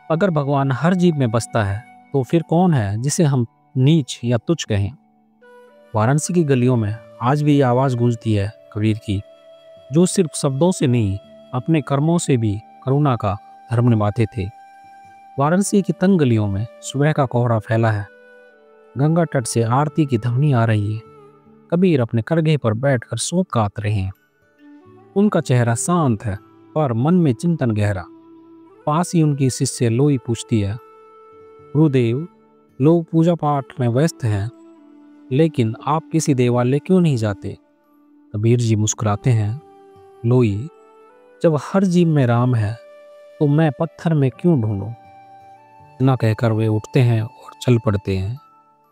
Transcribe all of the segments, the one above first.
अगर भगवान हर जीव में बसता है तो फिर कौन है जिसे हम नीच या तुच्छ कहें। वाराणसी की गलियों में आज भी ये आवाज़ गूंजती है कबीर की, जो सिर्फ शब्दों से नहीं अपने कर्मों से भी करुणा का धर्म निभाते थे। वाराणसी की तंग गलियों में सुबह का कोहरा फैला है, गंगा तट से आरती की ध्वनि आ रही है। कबीर अपने करघे पर बैठकर शोक गात रहे हैं। उनका चेहरा शांत है पर मन में चिंतन गहरा। पास ही उनकी शिष्य लोई पूछती है, गुरुदेव, लोग पूजा पाठ में व्यस्त हैं, लेकिन आप किसी देवालय क्यों नहीं जाते। कबीर जी मुस्कुराते हैं, लोई, जब हर जीव में राम है तो मैं पत्थर में क्यों ढूंढूं। इतना कहकर वे उठते हैं और चल पड़ते हैं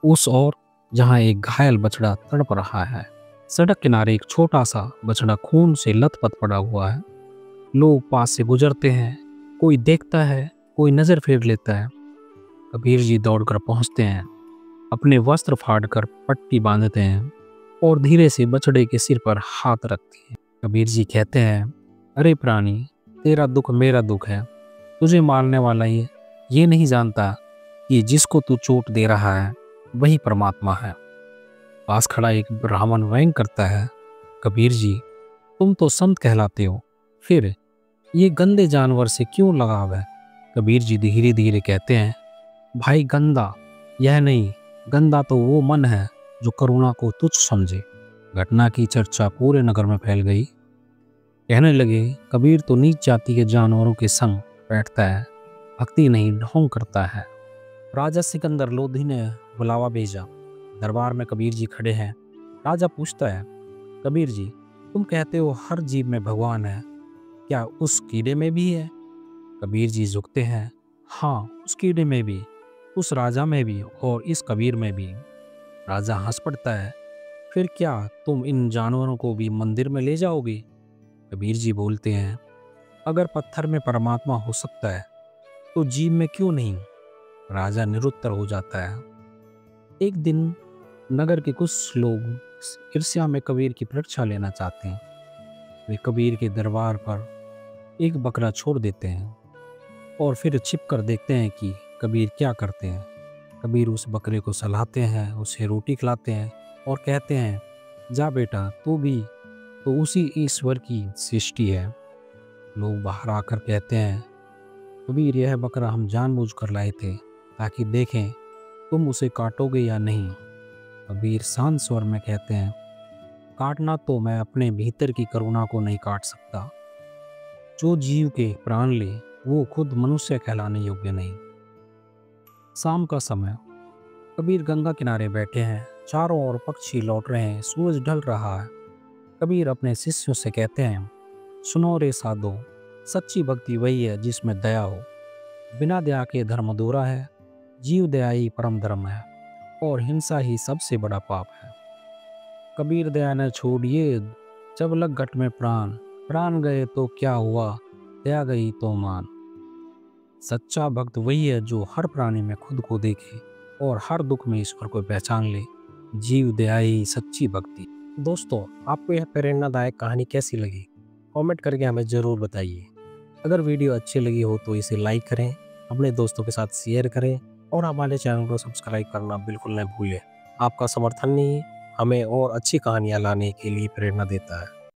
उस ओर जहां एक घायल बछड़ा तड़प रहा है। सड़क किनारे एक छोटा सा बछड़ा खून से लथपथ पड़ा हुआ है। लोग पास से गुजरते हैं, कोई देखता है, कोई नजर फेर लेता है। कबीर जी दौड़कर पहुंचते हैं, अपने वस्त्र फाड़कर पट्टी बांधते हैं और धीरे से बछड़े के सिर पर हाथ रखते हैं। कबीर जी कहते हैं, अरे प्राणी, तेरा दुख मेरा दुख है। तुझे मारने वाला ये नहीं जानता कि जिसको तू चोट दे रहा है वही परमात्मा है। पास खड़ा एक ब्राह्मण व्यंग करता है, कबीर जी, तुम तो संत कहलाते हो, फिर ये गंदे जानवर से क्यों लगाव है। कबीर जी धीरे धीरे कहते हैं, भाई गंदा यह नहीं, गंदा तो वो मन है जो करुणा को तुच्छ समझे। घटना की चर्चा पूरे नगर में फैल गई। कहने लगे, कबीर तो नीच जाति के जानवरों के संग बैठता है, भक्ति नहीं ढोंग करता है। राजा सिकंदर लोधी ने बुलावा भेजा। दरबार में कबीर जी खड़े हैं। राजा पूछता है, कबीर जी, तुम कहते हो हर जीव में भगवान है, क्या उस कीड़े में भी है। कबीर जी झुकते हैं, हाँ, उस कीड़े में भी, उस राजा में भी और इस कबीर में भी। राजा हंस पड़ता है, फिर क्या तुम इन जानवरों को भी मंदिर में ले जाओगे। कबीर जी बोलते हैं, अगर पत्थर में परमात्मा हो सकता है तो जीव में क्यों नहीं। राजा निरुत्तर हो जाता है। एक दिन नगर के कुछ लोग ईर्ष्या में कबीर की परीक्षा लेना चाहते हैं। वे कबीर के दरबार पर एक बकरा छोड़ देते हैं और फिर छिप कर देखते हैं कि कबीर क्या करते हैं। कबीर उस बकरे को सहलाते हैं, उसे रोटी खिलाते हैं और कहते हैं, जा बेटा, तू भी तो उसी ईश्वर की सृष्टि है। लोग बाहर आकर कहते हैं, कबीर, यह बकरा हम जानबूझकर लाए थे ताकि देखें तुम उसे काटोगे या नहीं। कबीर शांत स्वर में कहते हैं, काटना तो मैं अपने भीतर की करुणा को नहीं काट सकता। जो जीव के प्राण ले वो खुद मनुष्य कहलाने योग्य नहीं। शाम का समय, कबीर गंगा किनारे बैठे हैं, चारों ओर पक्षी लौट रहे हैं, सूरज ढल रहा है। कबीर अपने शिष्यों से कहते हैं, सुनो रे साधो, सच्ची भक्ति वही है जिसमें दया हो। बिना दया के धर्म अधूरा है। जीव दया ही परम धर्म है और हिंसा ही सबसे बड़ा पाप है। कबीर दया न छोड़िए, जब लग घट में प्राण, प्राण गए तो क्या हुआ, दया गई तो मान। सच्चा भक्त वही है जो हर प्राणी में खुद को देखे और हर दुख में ईश्वर को पहचान ले। जीव दया ही सच्ची भक्ति। दोस्तों, आपको यह प्रेरणादायक कहानी कैसी लगी, कमेंट करके हमें ज़रूर बताइए। अगर वीडियो अच्छी लगी हो तो इसे लाइक करें, अपने दोस्तों के साथ शेयर करें और हमारे चैनल को सब्सक्राइब करना बिल्कुल न भूलें। आपका समर्थन ही हमें और अच्छी कहानियाँ लाने के लिए प्रेरणा देता है।